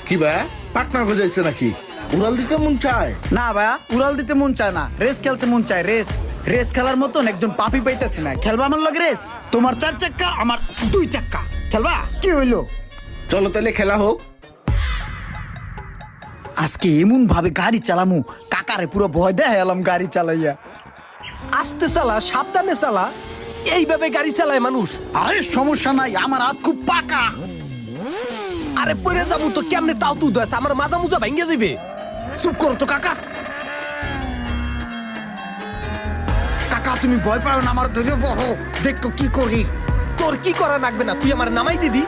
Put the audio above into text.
কি ভাই পার্টনার খোঁজাইছে নাকি? উড়াল দিতে মন চায়? না ভাইয়া, উড়াল দিতে মন চায় না, রেস খেলতে মন চায়। রেস রেস খেলার মতন একজন পাপি পাইতেছি না। খেলবা আমার লগে রেস? তোমার 4 চাক্কা, আমার 2 চাক্কা। খেলবা? কি হইলো? চলো তাহলে খেলা হোক। আজকে এমন ভাবে গাড়ি চালামু, কাকারে পুরো ভয় দেখালাম গাড়ি চালাইয়া। আস্তে চালা, সাবধানে চালা। এইভাবে গাড়ি চালায় মানুষ। আরে সমস্যা নাই, আমার হাত খুব পাকা। আরে পরে যাবো তো কেমনে, তাও তুই দোষ, আমার মাজা মুজা ভেঙে যাবে। চুপ করো তো কাকা। কাকা তুমি ভয় পাও না, আমার ধরে বহ, দেখো কি করি। তোর কি করা লাগবে না, তুই আমার নামাই দিদি।